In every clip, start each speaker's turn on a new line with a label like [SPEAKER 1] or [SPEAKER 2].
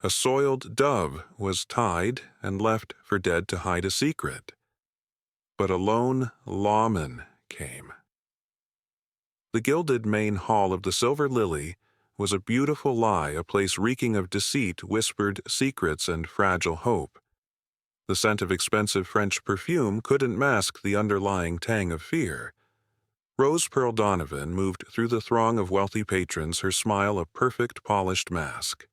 [SPEAKER 1] A soiled dove was tied and left for dead to hide a secret. But a lone lawman came. The gilded main hall of the Silver Lily was a beautiful lie, a place reeking of deceit, whispered secrets, and fragile hope. The scent of expensive French perfume couldn't mask the underlying tang of fear. Rose Pearl Donovan moved through the throng of wealthy patrons, her smile a perfect polished mask.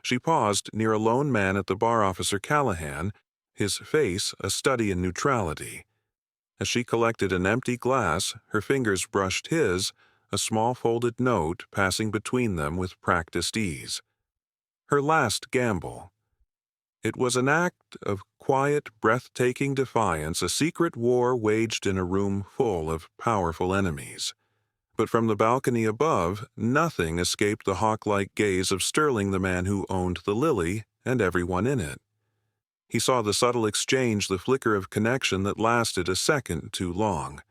[SPEAKER 1] She paused near a lone man at the bar, Officer Callahan, his face a study in neutrality. As she collected an empty glass, her fingers brushed his, a small folded note passing between them with practiced ease. Her last gamble. It was an act of quiet, breathtaking defiance, a secret war waged in a room full of powerful enemies. But from the balcony above, nothing escaped the hawk-like gaze of Sterling, the man who owned the Lily, and everyone in it. He saw the subtle exchange, the flicker of connection that lasted a second too long.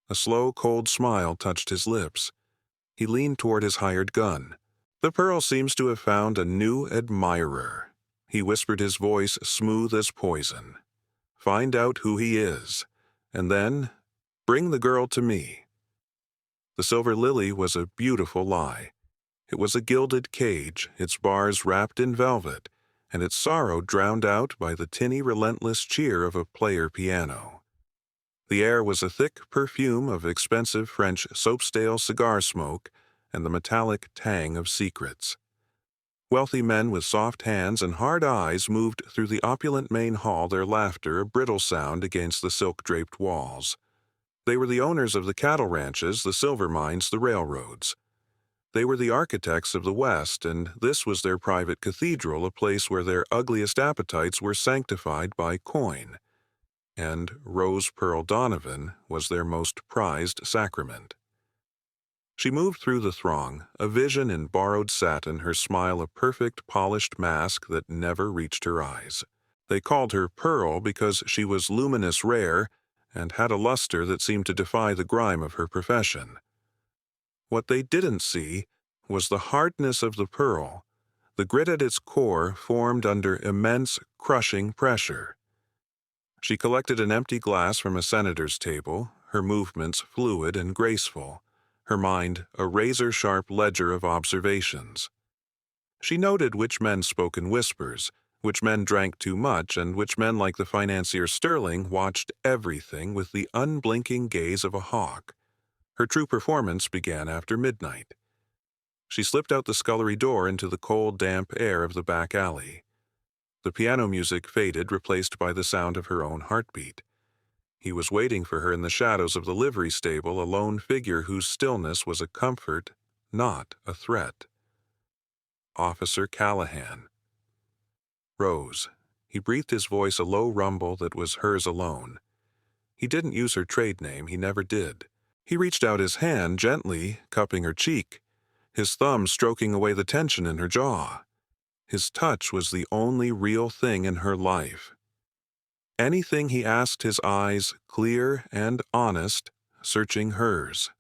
[SPEAKER 1] A slow, cold smile touched his lips. He leaned toward his hired gun. "The Pearl seems to have found a new admirer," he whispered, his voice smooth as poison. "Find out who he is, and then bring the girl to me." The Silver Lily was a beautiful lie. It was a gilded cage, its bars wrapped in velvet, and its sorrow drowned out by the tinny, relentless cheer of a player piano. The air was a thick perfume of expensive French soap-stale cigar smoke and the metallic tang of secrets. Wealthy men with soft hands and hard eyes moved through the opulent main hall, their laughter a brittle sound against the silk-draped walls. They were the owners of the cattle ranches, the silver mines, the railroads. They were the architects of the West, and this was their private cathedral, a place where their ugliest appetites were sanctified by coin. And Rose Pearl Donovan was their most prized sacrament. She moved through the throng, a vision in borrowed satin, her smile a perfect polished mask that never reached her eyes. They called her Pearl because she was luminous rare and had a luster that seemed to defy the grime of her profession. What they didn't see was the hardness of the pearl, the grit at its core formed under immense, crushing pressure. She collected an empty glass from a senator's table, her movements fluid and graceful, her mind a razor-sharp ledger of observations. She noted which men spoke in whispers, which men drank too much, and which men, like the financier Sterling, watched everything with the unblinking gaze of a hawk. Her true performance began after midnight. She slipped out the scullery door into the cold, damp air of the back alley. The piano music faded, replaced by the sound of her own heartbeat. He was waiting for her in the shadows of the livery stable, a lone figure whose stillness was a comfort, not a threat. Officer Callahan. Rose. He breathed, his voice a low rumble that was hers alone. He didn't use her trade name, he never did. He reached out his hand, gently cupping her cheek, his thumb stroking away the tension in her jaw. His touch was the only real thing in her life. Anything he asked, his eyes, clear and honest, searching hers.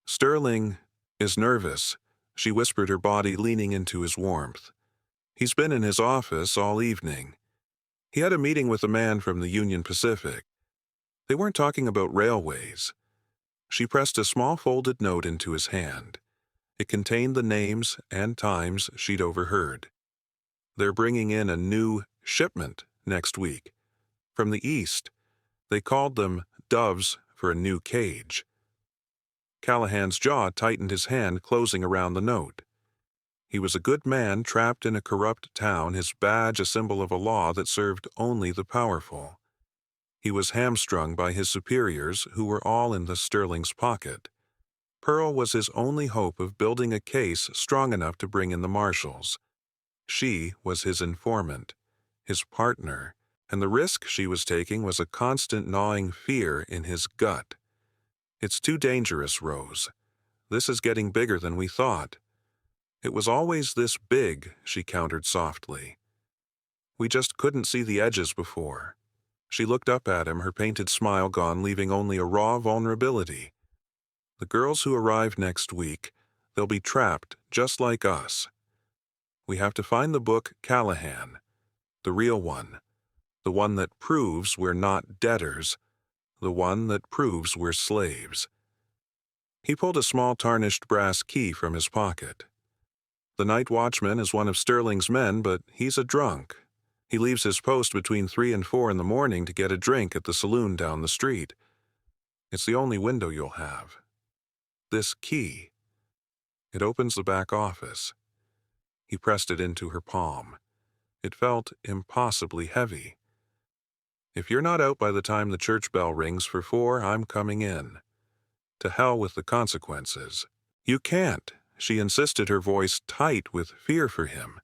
[SPEAKER 1] "Sterling is nervous," she whispered, her body leaning into his warmth. "He's been in his office all evening. He had a meeting with a man from the Union Pacific. They weren't talking about railways." She pressed a small folded note into his hand. It contained the names and times she'd overheard. "They're bringing in a new shipment next week. From the east. They called them doves for a new cage." Callahan's jaw tightened, his hand closing around the note. He was a good man trapped in a corrupt town, his badge a symbol of a law that served only the powerful. He was hamstrung by his superiors, who were all in the Sterling's pocket. Pearl was his only hope of building a case strong enough to bring in the marshals. She was his informant, his partner, and the risk she was taking was a constant gnawing fear in his gut. "It's too dangerous, Rose. This is getting bigger than we thought." "It was always this big," she countered softly. "We just couldn't see the edges before." She looked up at him, her painted smile gone, leaving only a raw vulnerability. "The girls who arrive next week, they'll be trapped just like us. We have to find the book Callahan, the real one, the one that proves we're not debtors, the one that proves we're slaves." He pulled a small tarnished brass key from his pocket. "The night watchman is one of Sterling's men, but he's a drunk. He leaves his post between 3 and 4 in the morning to get a drink at the saloon down the street. It's the only window you'll have. This key. It opens the back office." He pressed it into her palm. It felt impossibly heavy. "If you're not out by the time the church bell rings for 4, I'm coming in. To hell with the consequences." "You can't," she insisted, her voice tight with fear for him.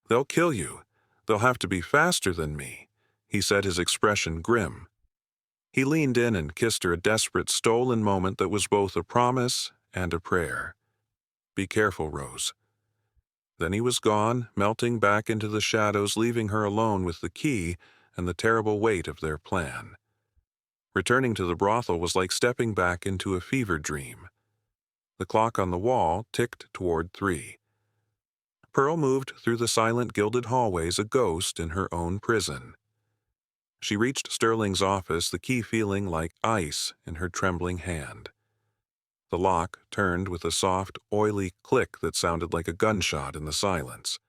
[SPEAKER 1] "They'll kill you. They'll have to be faster than me," he said, his expression grim. He leaned in and kissed her, a desperate, stolen moment that was both a promise and a prayer. "Be careful, Rose." Then he was gone, melting back into the shadows, leaving her alone with the key and the terrible weight of their plan. Returning to the brothel was like stepping back into a fever dream. The clock on the wall ticked toward 3. Pearl moved through the silent gilded hallways, a ghost in her own prison. She reached Sterling's office, the key feeling like ice in her trembling hand. The lock turned with a soft, oily click that sounded like a gunshot in the silence.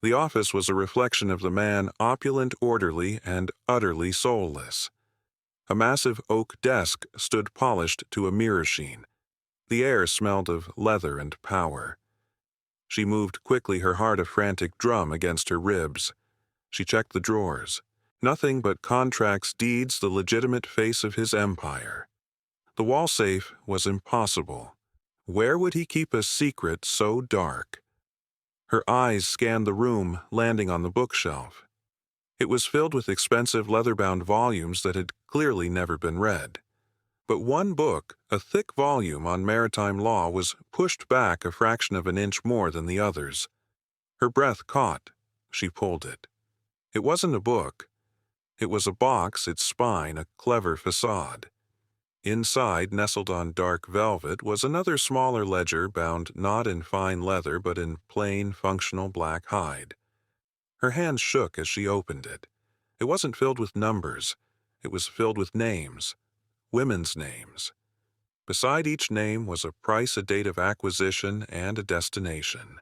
[SPEAKER 1] The office was a reflection of the man, opulent, orderly, and utterly soulless. A massive oak desk stood polished to a mirror sheen. The air smelled of leather and power. She moved quickly, her heart a frantic drum against her ribs. She checked the drawers. Nothing but contracts, deeds, the legitimate face of his empire. The wall safe was impossible. Where would he keep a secret so dark? Her eyes scanned the room, landing on the bookshelf. It was filled with expensive leather-bound volumes that had clearly never been read. But one book, a thick volume on maritime law, was pushed back a fraction of an inch more than the others. Her breath caught. She pulled it. It wasn't a book. It was a box, its spine a clever facade. Inside, nestled on dark velvet, was another smaller ledger bound not in fine leather but in plain, functional black hide. Her hands shook as she opened it. It wasn't filled with numbers. It was filled with names. Women's names. Beside each name was a price, a date of acquisition, and a destination.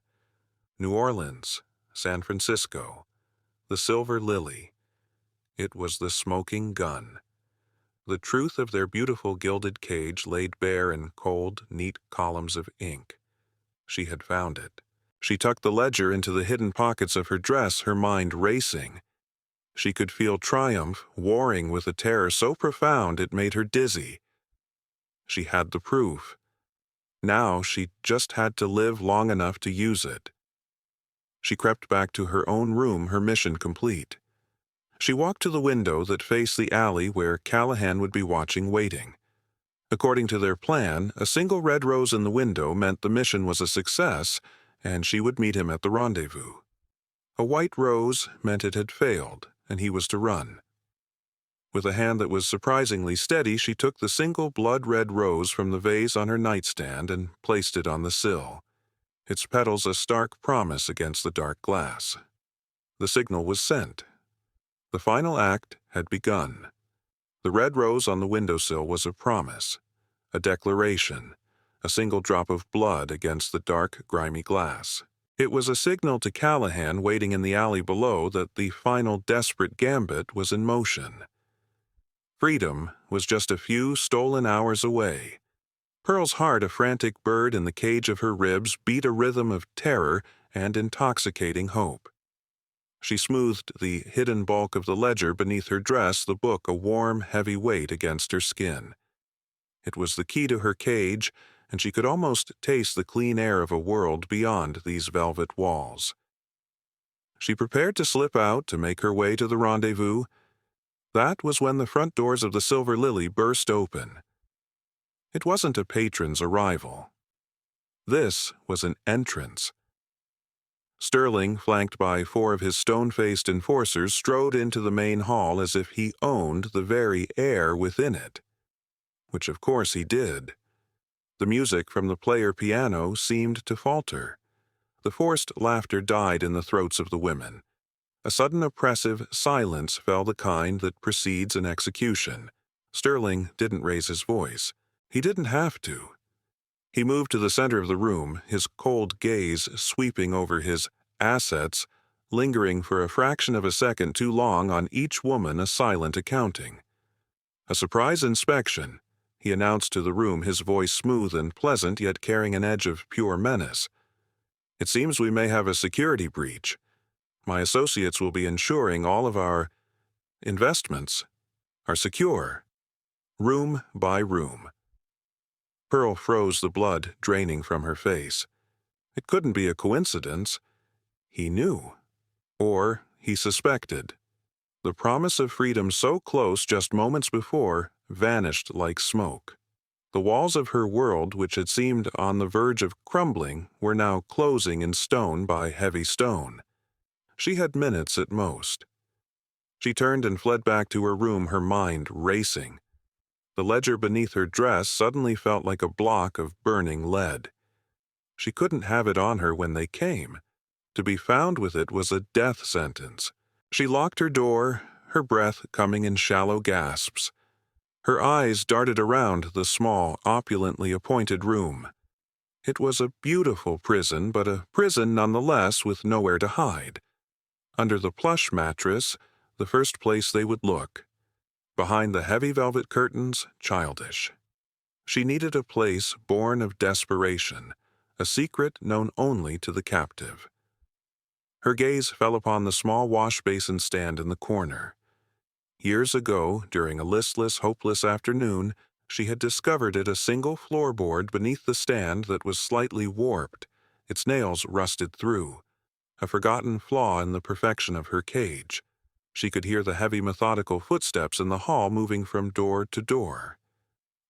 [SPEAKER 1] New Orleans, San Francisco, the Silver Lily. It was the Smoking Gun. The truth of their beautiful gilded cage laid bare in cold, neat columns of ink. She had found it. She tucked the ledger into the hidden pockets of her dress, her mind racing. She could feel triumph warring with a terror so profound it made her dizzy. She had the proof. Now she just had to live long enough to use it. She crept back to her own room, her mission complete. She walked to the window that faced the alley where Callahan would be watching, waiting. According to their plan, a single red rose in the window meant the mission was a success, and she would meet him at the rendezvous. A white rose meant it had failed, and he was to run. With a hand that was surprisingly steady, she took the single blood-red rose from the vase on her nightstand and placed it on the sill, its petals a stark promise against the dark glass. The signal was sent. The final act had begun. The red rose on the windowsill was a promise, a declaration, a single drop of blood against the dark, grimy glass. It was a signal to Callahan, waiting in the alley below, that the final desperate gambit was in motion. Freedom was just a few stolen hours away. Pearl's heart, a frantic bird in the cage of her ribs, beat a rhythm of terror and intoxicating hope. She smoothed the hidden bulk of the ledger beneath her dress, the book a warm, heavy weight against her skin. It was the key to her cage, and she could almost taste the clean air of a world beyond these velvet walls. She prepared to slip out to make her way to the rendezvous. That was when the front doors of the Silver Lily burst open. It wasn't a patron's arrival. This was an entrance. Sterling, flanked by 4 of his stone-faced enforcers, strode into the main hall as if he owned the very air within it. Which of course he did. The music from the player piano seemed to falter. The forced laughter died in the throats of the women. A sudden oppressive silence fell, the kind that precedes an execution. Sterling didn't raise his voice. He didn't have to. He moved to the center of the room, his cold gaze sweeping over his assets, lingering for a fraction of a second too long on each woman, a silent accounting. A surprise inspection, he announced to the room, his voice smooth and pleasant, yet carrying an edge of pure menace. It seems we may have a security breach. My associates will be ensuring all of our investments are secure, room by room. Pearl froze, the blood draining from her face. It couldn't be a coincidence. He knew. Or he suspected. The promise of freedom so close just moments before vanished like smoke. The walls of her world, which had seemed on the verge of crumbling, were now closing in stone by heavy stone. She had minutes at most. She turned and fled back to her room, her mind racing. The ledger beneath her dress suddenly felt like a block of burning lead. She couldn't have it on her when they came. To be found with it was a death sentence. She locked her door, her breath coming in shallow gasps. Her eyes darted around the small, opulently appointed room. It was a beautiful prison, but a prison nonetheless, with nowhere to hide. Under the plush mattress, the first place they would look. Behind the heavy velvet curtains, childish. She needed a place born of desperation, a secret known only to the captive. Her gaze fell upon the small wash basin stand in the corner. Years ago, during a listless, hopeless afternoon, she had discovered it, a single floorboard beneath the stand that was slightly warped, its nails rusted through, a forgotten flaw in the perfection of her cage. She could hear the heavy, methodical footsteps in the hall moving from door to door.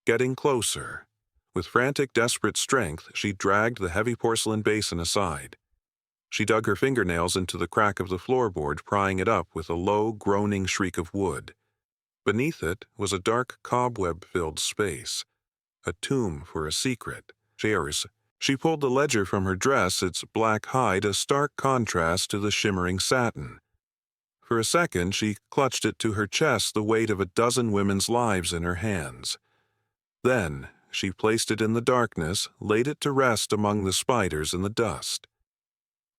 [SPEAKER 1] Getting closer. With frantic, desperate strength, she dragged the heavy porcelain basin aside. She dug her fingernails into the crack of the floorboard, prying it up with a low, groaning shriek of wood. Beneath it was a dark, cobweb-filled space, a tomb for a secret. Chairs. She pulled the ledger from her dress, its black hide a stark contrast to the shimmering satin. For a second, she clutched it to her chest, the weight of a dozen women's lives in her hands. Then, she placed it in the darkness, laid it to rest among the spiders and the dust.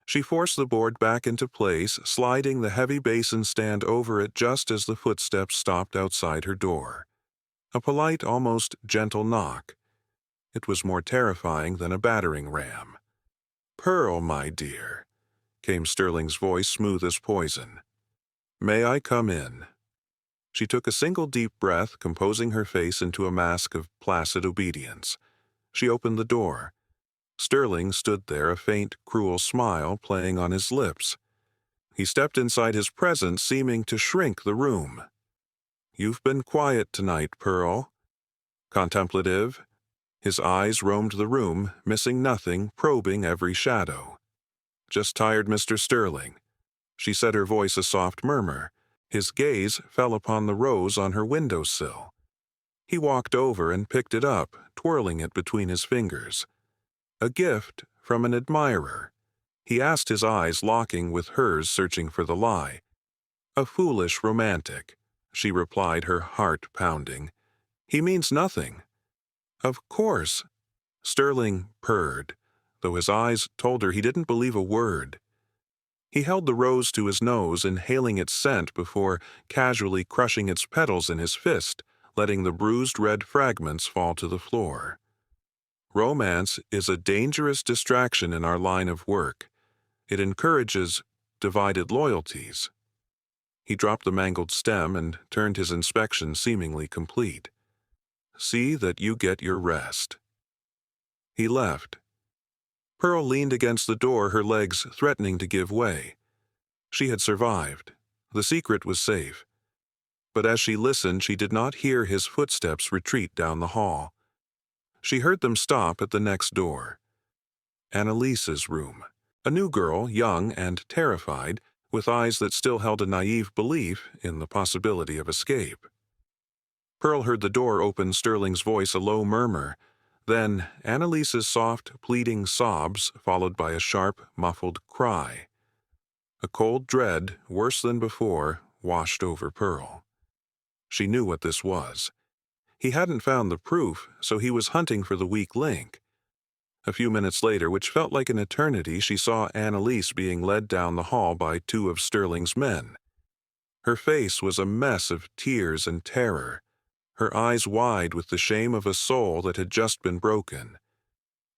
[SPEAKER 1] She forced the board back into place, sliding the heavy basin stand over it just as the footsteps stopped outside her door. A polite, almost gentle knock. It was more terrifying than a battering ram. "Pearl, my dear," came Sterling's voice, smooth as poison. "May I come in?" She took a single deep breath, composing her face into a mask of placid obedience. She opened the door. Sterling stood there, a faint, cruel smile playing on his lips. He stepped inside his presence, seeming to shrink the room. "You've been quiet tonight, Pearl." Contemplative, his eyes roamed the room, missing nothing, probing every shadow. "Just tired, Mr. Sterling." She said, her voice a soft murmur. His gaze fell upon the rose on her windowsill. He walked over and picked it up, twirling it between his fingers. A gift from an admirer. He asked, his eyes locking with hers, searching for the lie. "A foolish romantic," she replied, her heart pounding. "He means nothing." "Of course," Sterling purred, though his eyes told her he didn't believe a word. He held the rose to his nose, inhaling its scent before casually crushing its petals in his fist, letting the bruised red fragments fall to the floor. Romance is a dangerous distraction in our line of work. It encourages divided loyalties. He dropped the mangled stem and turned his inspection seemingly complete. "See that you get your rest." He left. Pearl leaned against the door, her legs threatening to give way. She had survived. The secret was safe. But as she listened, she did not hear his footsteps retreat down the hall. She heard them stop at the next door. Annalise's room. A new girl, young and terrified, with eyes that still held a naive belief in the possibility of escape. Pearl heard the door open, Sterling's voice a low murmur. Then Annalise's soft, pleading sobs followed by a sharp, muffled cry. A cold dread, worse than before, washed over Pearl. She knew what this was. He hadn't found the proof, so he was hunting for the weak link. A few minutes later, which felt like an eternity, she saw Annalise being led down the hall by two of Sterling's men. Her face was a mess of tears and terror, her eyes wide with the shame of a soul that had just been broken.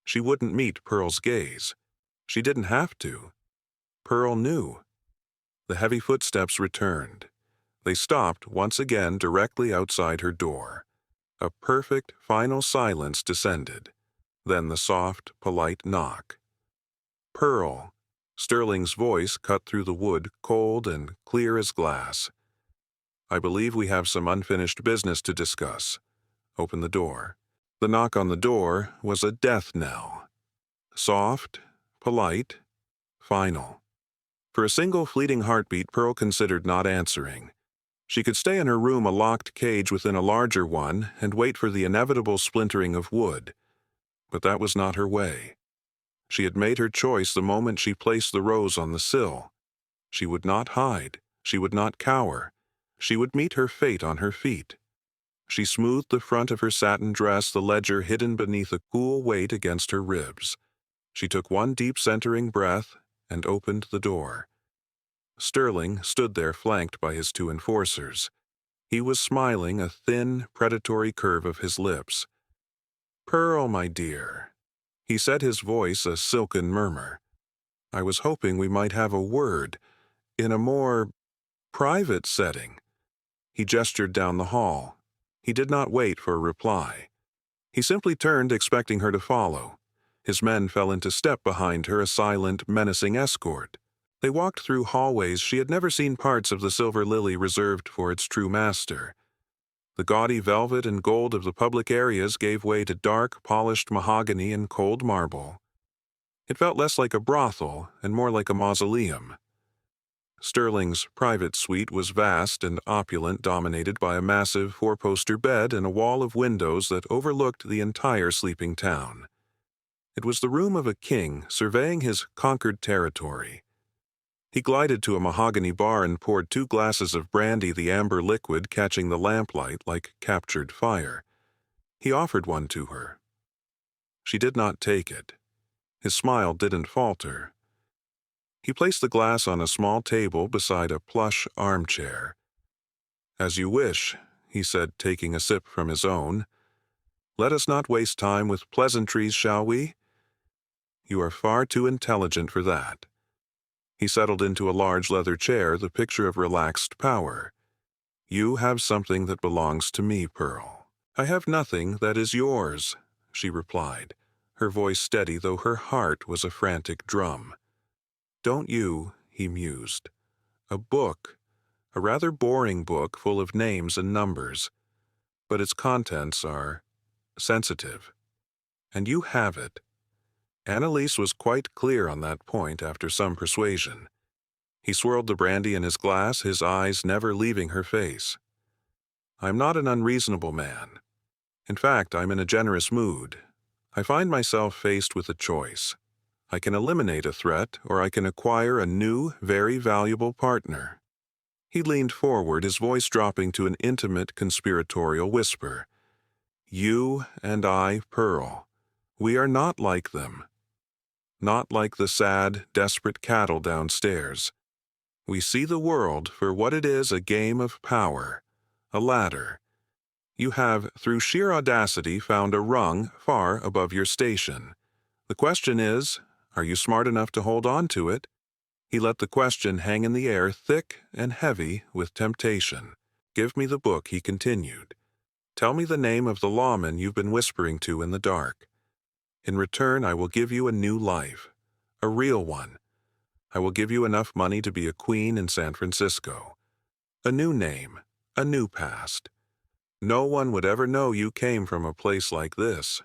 [SPEAKER 1] She wouldn't meet Pearl's gaze. She didn't have to. Pearl knew. The heavy footsteps returned. They stopped once again directly outside her door. A perfect, final silence descended. Then the soft, polite knock. "Pearl." Sterling's voice cut through the wood, cold and clear as glass. "I believe we have some unfinished business to discuss. Open the door." The knock on the door was a death knell. Soft, polite, final. For a single fleeting heartbeat, Pearl considered not answering. She could stay in her room, a locked cage within a larger one, and wait for the inevitable splintering of wood. But that was not her way. She had made her choice the moment she placed the rose on the sill. She would not hide. She would not cower. She would meet her fate on her feet. She smoothed the front of her satin dress, the ledger hidden beneath a cool weight against her ribs. She took one deep centering breath and opened the door. Sterling stood there flanked by his two enforcers. He was smiling, a thin, predatory curve of his lips. "Pearl, my dear." He said, his voice a silken murmur. "I was hoping we might have a word, in a more private setting." He gestured down the hall. He did not wait for a reply. He simply turned, expecting her to follow. His men fell into step behind her, a silent, menacing escort. They walked through hallways she had never seen, parts of the Silver Lily reserved for its true master. The gaudy velvet and gold of the public areas gave way to dark, polished mahogany and cold marble. It felt less like a brothel and more like a mausoleum. Sterling's private suite was vast and opulent, dominated by a massive four-poster bed and a wall of windows that overlooked the entire sleeping town. It was the room of a king surveying his conquered territory. He glided to a mahogany bar and poured 2 glasses of brandy, the amber liquid catching the lamplight like captured fire. He offered one to her. She did not take it. His smile didn't falter. He placed the glass on a small table beside a plush armchair. "As you wish," he said, taking a sip from his own. "Let us not waste time with pleasantries, shall we? You are far too intelligent for that." He settled into a large leather chair, the picture of relaxed power. "You have something that belongs to me, Pearl." "I have nothing that is yours," she replied, her voice steady though her heart was a frantic drum. "Don't you?" he mused. "A book, a rather boring book full of names and numbers, but its contents are sensitive. And you have it." Annalise was quite clear on that point after some persuasion. He swirled the brandy in his glass, his eyes never leaving her face. "I'm not an unreasonable man. In fact, I'm in a generous mood. I find myself faced with a choice. I can eliminate a threat, or I can acquire a new, very valuable partner." He leaned forward, his voice dropping to an intimate, conspiratorial whisper. "You and I, Pearl, we are not like them. Not like the sad, desperate cattle downstairs. We see the world for what it is, a game of power, a ladder. You have, through sheer audacity, found a rung far above your station. The question is, are you smart enough to hold on to it?" He let the question hang in the air, thick and heavy with temptation. "Give me the book," he continued. "Tell me the name of the lawman you've been whispering to in the dark. In return, I will give you a new life, a real one. I will give you enough money to be a queen in San Francisco. A new name, a new past. No one would ever know you came from a place like this."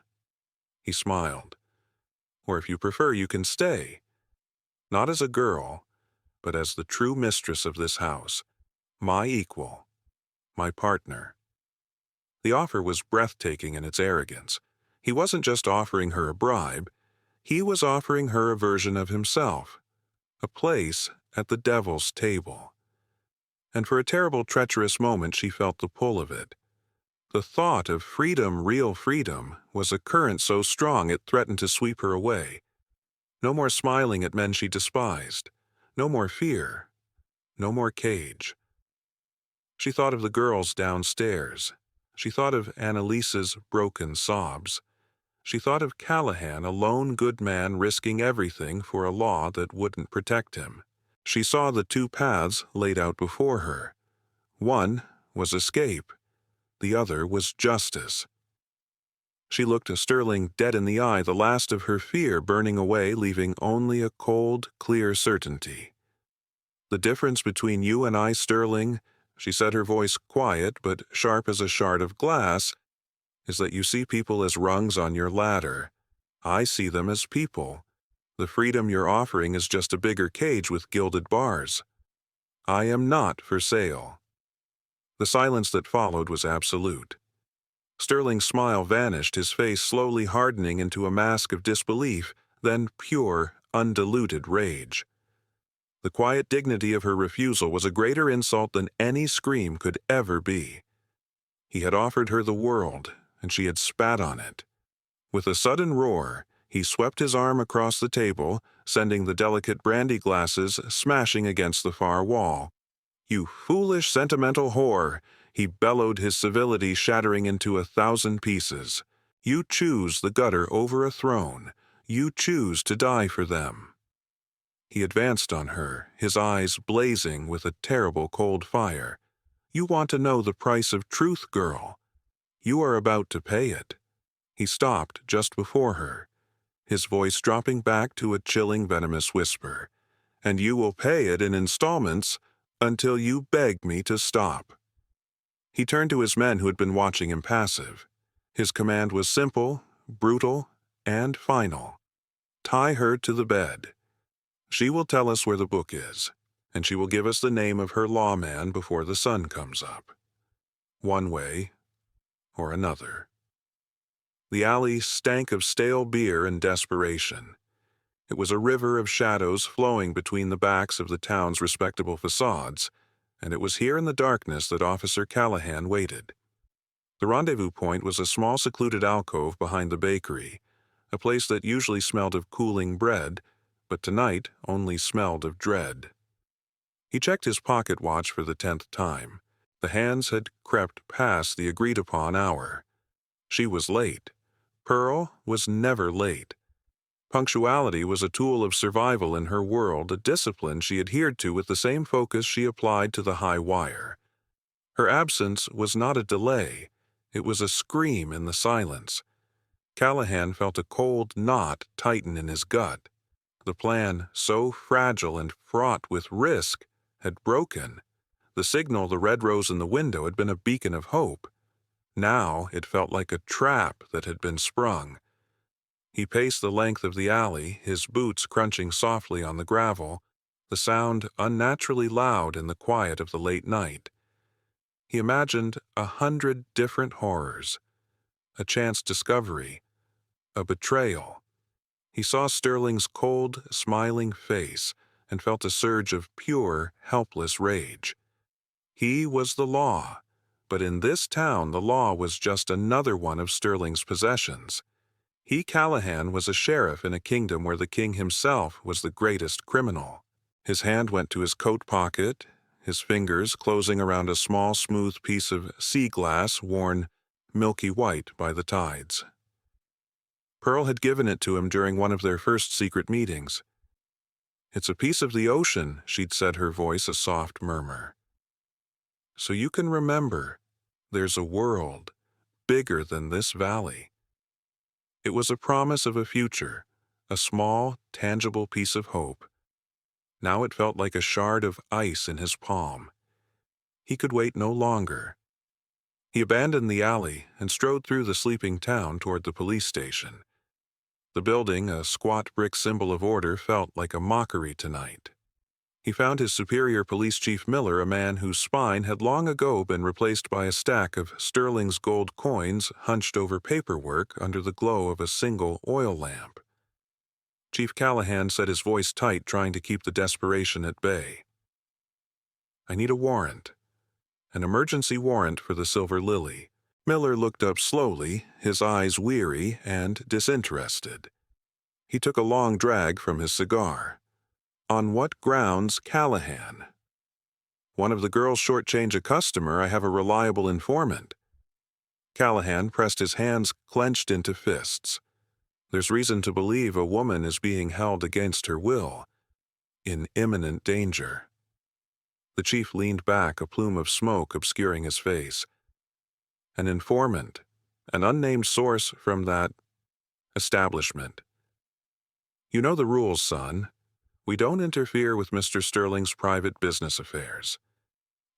[SPEAKER 1] He smiled. "Or if you prefer, you can stay. Not as a girl, but as the true mistress of this house, my equal, my partner." The offer was breathtaking in its arrogance. He wasn't just offering her a bribe, he was offering her a version of himself, a place at the devil's table. And for a terrible, treacherous moment she felt the pull of it. The thought of freedom, real freedom, was a current so strong it threatened to sweep her away. No more smiling at men she despised. No more fear. No more cage. She thought of the girls downstairs. She thought of Annalise's broken sobs. She thought of Callahan, a lone good man risking everything for a law that wouldn't protect him. She saw the two paths laid out before her. One was escape. The other was justice. She looked Sterling dead in the eye, the last of her fear burning away, leaving only a cold, clear certainty. "The difference between you and I, Sterling," she said, her voice quiet but sharp as a shard of glass, "is that you see people as rungs on your ladder. I see them as people. The freedom you're offering is just a bigger cage with gilded bars. I am not for sale." The silence that followed was absolute. Sterling's smile vanished, his face slowly hardening into a mask of disbelief, then pure, undiluted rage. The quiet dignity of her refusal was a greater insult than any scream could ever be. He had offered her the world, and she had spat on it. With a sudden roar, he swept his arm across the table, sending the delicate brandy glasses smashing against the far wall. "You foolish, sentimental whore," he bellowed, his civility shattering into 1,000 pieces. "You choose the gutter over a throne. You choose to die for them." He advanced on her, his eyes blazing with a terrible cold fire. "You want to know the price of truth, girl. You are about to pay it." He stopped just before her, his voice dropping back to a chilling, venomous whisper. "And you will pay it in installments until you beg me to stop." He turned to his men who had been watching him passive. His command was simple, brutal, and final. "Tie her to the bed. She will tell us where the book is, and she will give us the name of her lawman before the sun comes up. One way or another." The alley stank of stale beer and desperation. It was a river of shadows flowing between the backs of the town's respectable facades, and it was here in the darkness that Officer Callahan waited. The rendezvous point was a small secluded alcove behind the bakery, a place that usually smelled of cooling bread, but tonight only smelled of dread. He checked his pocket watch for the 10th time. The hands had crept past the agreed-upon hour. She was late. Pearl was never late. Punctuality was a tool of survival in her world, a discipline she adhered to with the same focus she applied to the high wire. Her absence was not a delay. It was a scream in the silence. Callahan felt a cold knot tighten in his gut. The plan, so fragile and fraught with risk, had broken. The signal, the red rose in the window, had been a beacon of hope. Now it felt like a trap that had been sprung. He paced the length of the alley, his boots crunching softly on the gravel, the sound unnaturally loud in the quiet of the late night. He imagined 100 different horrors, a chance discovery, a betrayal. He saw Sterling's cold, smiling face and felt a surge of pure, helpless rage. He was the law, but in this town the law was just another one of Sterling's possessions. He, Callahan, was a sheriff in a kingdom where the king himself was the greatest criminal. His hand went to his coat pocket, his fingers closing around a small, smooth piece of sea glass worn milky white by the tides. Pearl had given it to him during one of their first secret meetings. "It's a piece of the ocean," she'd said, her voice a soft murmur. "So you can remember, there's a world bigger than this valley." It was a promise of a future, a small, tangible piece of hope. Now it felt like a shard of ice in his palm. He could wait no longer. He abandoned the alley and strode through the sleeping town toward the police station. The building, a squat brick symbol of order, felt like a mockery tonight. He found his superior police chief Miller, a man whose spine had long ago been replaced by a stack of Sterling's gold coins hunched over paperwork under the glow of a single oil lamp. Chief Callahan set his voice tight, trying to keep the desperation at bay. "I need a warrant. An emergency warrant for the Silver Lily." Miller looked up slowly, his eyes weary and disinterested. He took a long drag from his cigar. "On what grounds, Callahan?" "One of the girls shortchanged a customer. I have a reliable informant." Callahan pressed his hands clenched into fists. "There's reason to believe a woman is being held against her will, in imminent danger." The chief leaned back, a plume of smoke obscuring his face. "An informant, an unnamed source from that establishment. You know the rules, son. We don't interfere with Mr. Sterling's private business affairs.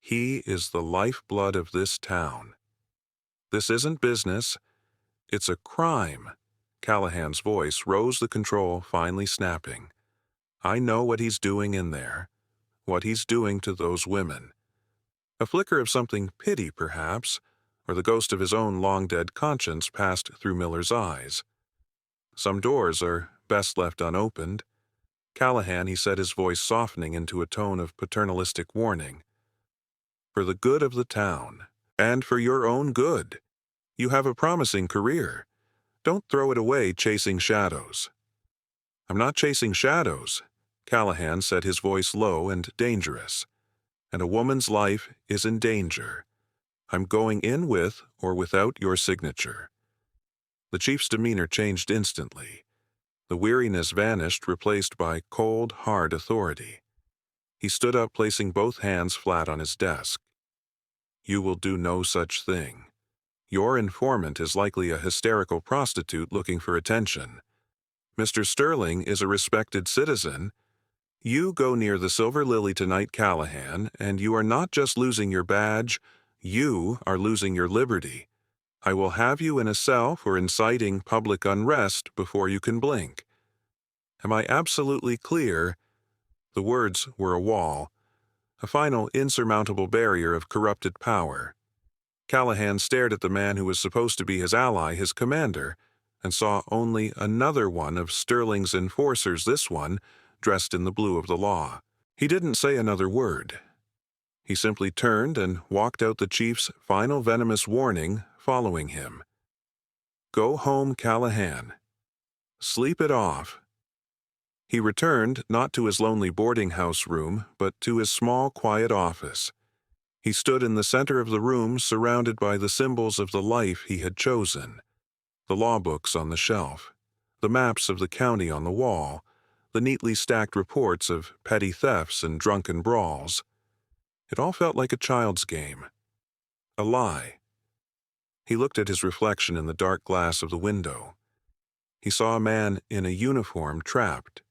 [SPEAKER 1] He is the lifeblood of this town. This isn't business, it's a crime." Callahan's voice rose, the control finally snapping. "I know what he's doing in there, what he's doing to those women." A flicker of something pity, perhaps, or the ghost of his own long-dead conscience passed through Miller's eyes. "Some doors are best left unopened." "Callahan," he said, his voice softening into a tone of paternalistic warning, "for the good of the town, and for your own good. You have a promising career. Don't throw it away chasing shadows." "I'm not chasing shadows," Callahan said, his voice low and dangerous. "And a woman's life is in danger. I'm going in with or without your signature." The chief's demeanor changed instantly. The weariness vanished, replaced by cold, hard authority. He stood up, placing both hands flat on his desk. "You will do no such thing. Your informant is likely a hysterical prostitute looking for attention. Mr. Sterling is a respected citizen. You go near the Silver Lily tonight, Callahan, and you are not just losing your badge, you are losing your liberty. I will have you in a cell for inciting public unrest before you can blink. Am I absolutely clear?" The words were a wall, a final insurmountable barrier of corrupted power. Callahan stared at the man who was supposed to be his ally, his commander, and saw only another one of Sterling's enforcers, this one dressed in the blue of the law. He didn't say another word. He simply turned and walked out, the chief's final venomous warning following him. "Go home, Callahan. Sleep it off." He returned not to his lonely boarding house room, but to his small, quiet office. He stood in the center of the room, surrounded by the symbols of the life he had chosen. The law books on the shelf, the maps of the county on the wall, the neatly stacked reports of petty thefts and drunken brawls. It all felt like a child's game. A lie. He looked at his reflection in the dark glass of the window. He saw a man in a uniform trapped.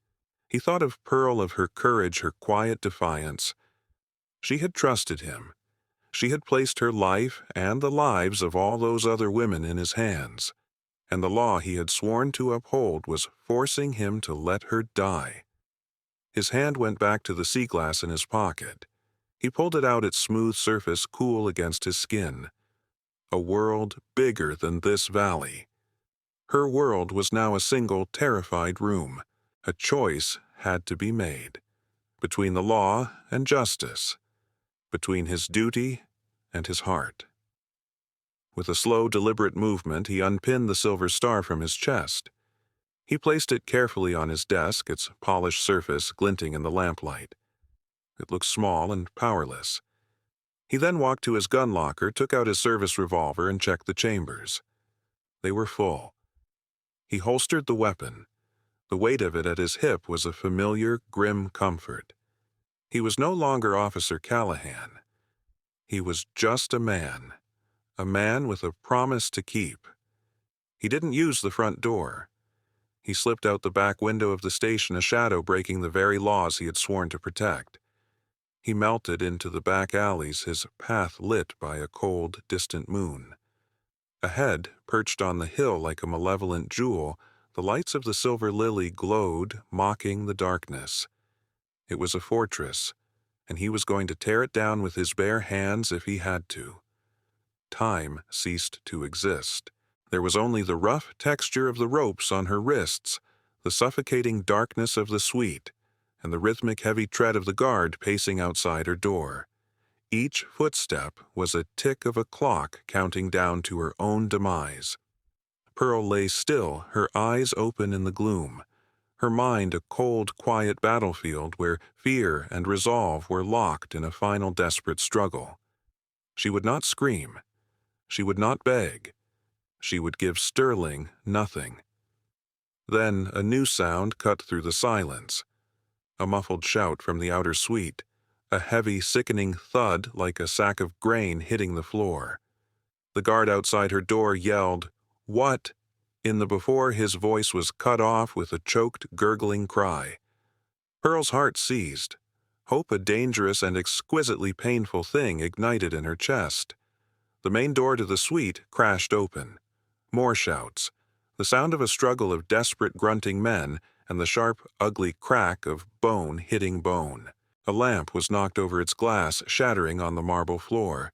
[SPEAKER 1] He thought of Pearl, of her courage, her quiet defiance. She had trusted him. She had placed her life and the lives of all those other women in his hands, and the law he had sworn to uphold was forcing him to let her die. His hand went back to the sea glass in his pocket. He pulled it out, its smooth surface cool against his skin. A world bigger than this valley. Her world was now a single terrified room. A choice had to be made. Between the law and justice. Between his duty and his heart. With a slow, deliberate movement, he unpinned the silver star from his chest. He placed it carefully on his desk, its polished surface glinting in the lamplight. It looked small and powerless. He then walked to his gun locker, took out his service revolver, and checked the chambers. They were full. He holstered the weapon. The weight of it at his hip was a familiar, grim comfort. He was no longer Officer Callahan. He was just a man with a promise to keep. He didn't use the front door. He slipped out the back window of the station, a shadow breaking the very laws he had sworn to protect. He melted into the back alleys, his path lit by a cold, distant moon. Ahead, perched on the hill like a malevolent jewel, the lights of the Silver Lily glowed, mocking the darkness. It was a fortress, and he was going to tear it down with his bare hands if he had to. Time ceased to exist. There was only the rough texture of the ropes on her wrists, the suffocating darkness of the suite, and the rhythmic heavy tread of the guard pacing outside her door. Each footstep was a tick of a clock counting down to her own demise. Pearl lay still, her eyes open in the gloom, her mind a cold, quiet battlefield where fear and resolve were locked in a final desperate struggle. She would not scream. She would not beg. She would give Sterling nothing. Then a new sound cut through the silence. A muffled shout from the outer suite, a heavy, sickening thud like a sack of grain hitting the floor. The guard outside her door yelled, "What?" In the before, his voice was cut off with a choked, gurgling cry. Pearl's heart seized. Hope, a dangerous and exquisitely painful thing, ignited in her chest. The main door to the suite crashed open. More shouts, the sound of a struggle of desperate grunting men, and the sharp, ugly crack of bone hitting bone. A lamp was knocked over its glass, shattering on the marble floor.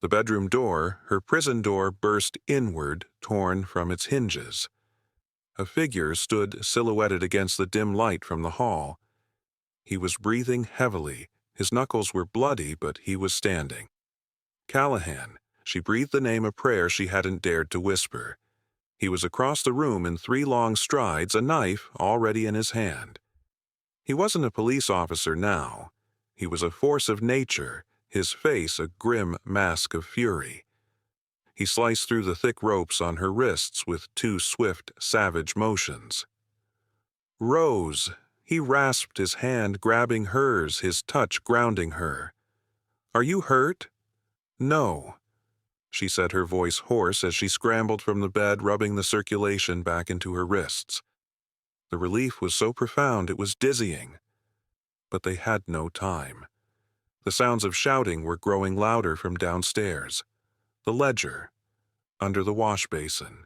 [SPEAKER 1] The bedroom door, her prison door, burst inward, torn from its hinges. A figure stood silhouetted against the dim light from the hall. He was breathing heavily. His knuckles were bloody, but he was standing. Callahan. She breathed the name, a prayer she hadn't dared to whisper. He was across the room in 3 long strides, a knife already in his hand. He wasn't a police officer now. He was a force of nature, his face a grim mask of fury. He sliced through the thick ropes on her wrists with 2 swift, savage motions. "Rose!" He rasped his hand, grabbing hers, his touch grounding her. "Are you hurt?" "No," she said, her voice hoarse as she scrambled from the bed, rubbing the circulation back into her wrists. The relief was so profound it was dizzying. But they had no time. The sounds of shouting were growing louder from downstairs. The ledger, under the wash basin.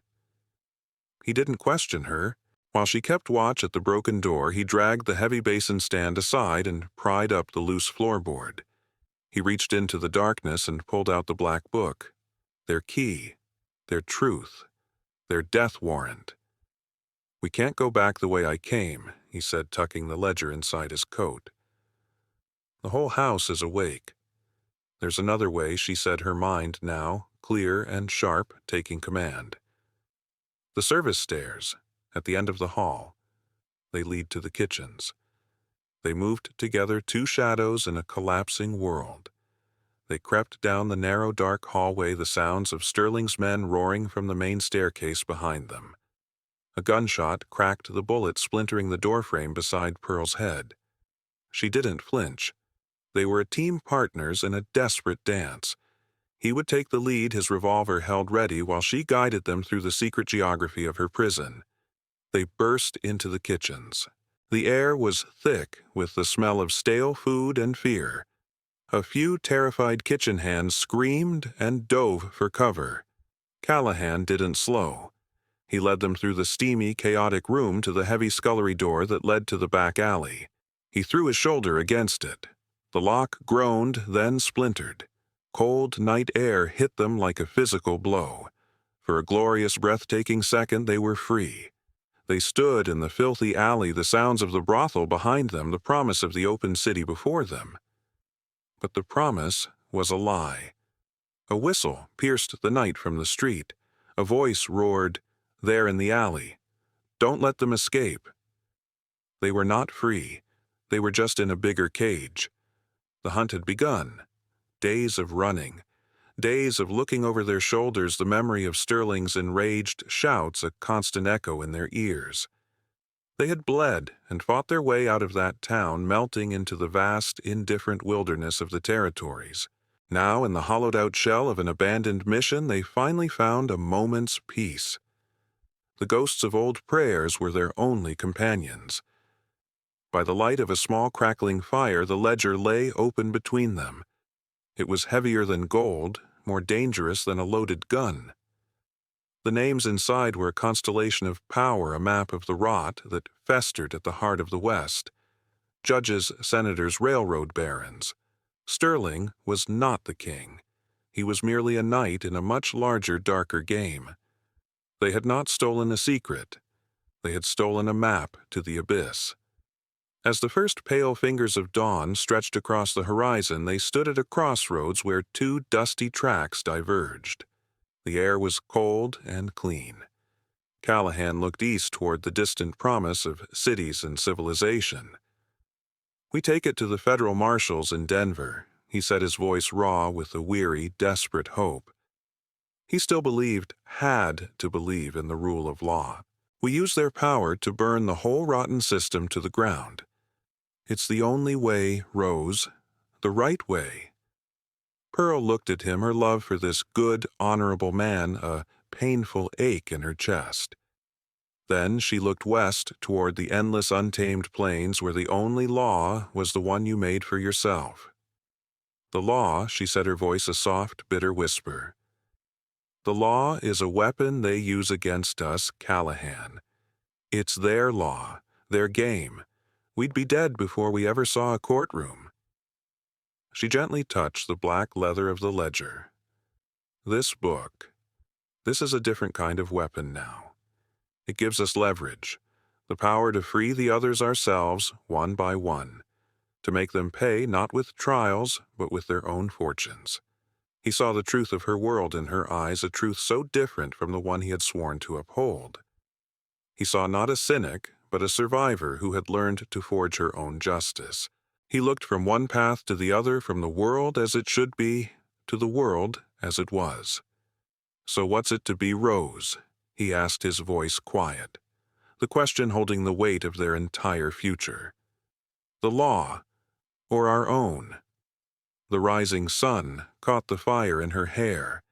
[SPEAKER 1] He didn't question her. While she kept watch at the broken door, he dragged the heavy basin stand aside and pried up the loose floorboard. He reached into the darkness and pulled out the black book. Their key, their truth, their death warrant. "We can't go back the way I came," he said, tucking the ledger inside his coat. "The whole house is awake. There's another way," she said, her mind now, clear and sharp, taking command. "The service stairs, at the end of the hall. They lead to the kitchens." They moved together, 2 shadows in a collapsing world. They crept down the narrow, dark hallway, the sounds of Sterling's men roaring from the main staircase behind them. A gunshot cracked the bullet, splintering the doorframe beside Pearl's head. She didn't flinch. They were team partners in a desperate dance. He would take the lead, his revolver held ready, while she guided them through the secret geography of her prison. They burst into the kitchens. The air was thick with the smell of stale food and fear. A few terrified kitchen hands screamed and dove for cover. Callahan didn't slow. He led them through the steamy, chaotic room to the heavy scullery door that led to the back alley. He threw his shoulder against it. The lock groaned, then splintered. Cold night air hit them like a physical blow. For a glorious, breathtaking second, they were free. They stood in the filthy alley, the sounds of the brothel behind them, the promise of the open city before them. But the promise was a lie. A whistle pierced the night from the street. A voice roared, there in the alley, "Don't let them escape." They were not free. They were just in a bigger cage. The hunt had begun. Days of running. Days of looking over their shoulders, the memory of Sterling's enraged shouts a constant echo in their ears. They had bled and fought their way out of that town, melting into the vast, indifferent wilderness of the territories. Now, in the hollowed-out shell of an abandoned mission, they finally found a moment's peace. The ghosts of old prayers were their only companions. By the light of a small crackling fire, the ledger lay open between them. It was heavier than gold, more dangerous than a loaded gun. The names inside were a constellation of power, a map of the rot that festered at the heart of the West. judges, senators, railroad barons. Sterling was not the king. He was merely a knight in a much larger, darker game. They had not stolen a secret. They had stolen a map to the abyss. As the first pale fingers of dawn stretched across the horizon, they stood at a crossroads where two dusty tracks diverged. The air was cold and clean. Callahan looked east toward the distant promise of cities and civilization. "We take it to the federal marshals in Denver," he said, his voice raw with a weary, desperate hope. He still had to believe in the rule of law. "We use their power to burn the whole rotten system to the ground. It's the only way, Rose, the right way." Pearl looked at him, her love for this good, honorable man a painful ache in her chest. Then she looked west toward the endless untamed plains where the only law was the one you made for yourself. "The law," she said, her voice a soft, bitter whisper. "The law is a weapon they use against us, Callahan. It's their law, their game. We'd be dead before we ever saw a courtroom." She gently touched the black leather of the ledger. "This book, this is a different kind of weapon now. It gives us leverage, the power to free the others ourselves, one by one, to make them pay not with trials, but with their own fortunes." He saw the truth of her world in her eyes, a truth so different from the one he had sworn to uphold. He saw not a cynic, but a survivor who had learned to forge her own justice. He looked from one path to the other, from the world as it should be to the world as it was. "So what's it to be, Rose?" he asked, his voice quiet, the question holding the weight of their entire future. "The law, or our own?" The rising sun caught the fire in her hair.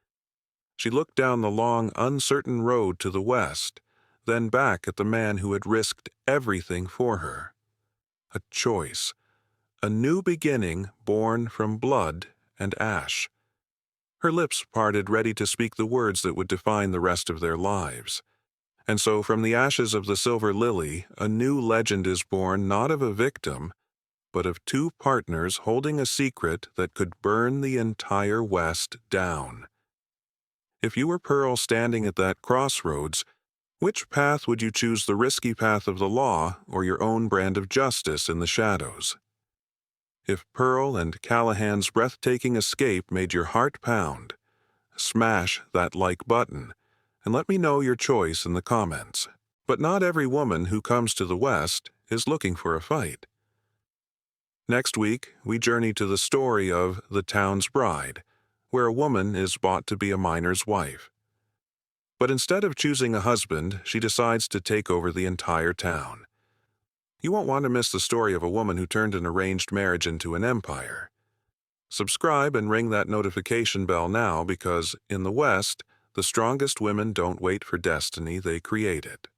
[SPEAKER 1] She looked down the long, uncertain road to the west, then back at the man who had risked everything for her. A choice, a new beginning born from blood and ash. Her lips parted, ready to speak the words that would define the rest of their lives. And so from the ashes of the silver lily, a new legend is born, not of a victim, but of two partners holding a secret that could burn the entire West down. If you were Pearl standing at that crossroads, which path would you choose, the risky path of the law or your own brand of justice in the shadows? If Pearl and Callahan's breathtaking escape made your heart pound, smash that like button and let me know your choice in the comments. But not every woman who comes to the West is looking for a fight. Next week, we journey to the story of The Town's Bride, where a woman is bought to be a miner's wife. But instead of choosing a husband, she decides to take over the entire town. You won't want to miss the story of a woman who turned an arranged marriage into an empire. Subscribe and ring that notification bell now, because in the West, the strongest women don't wait for destiny, they create it.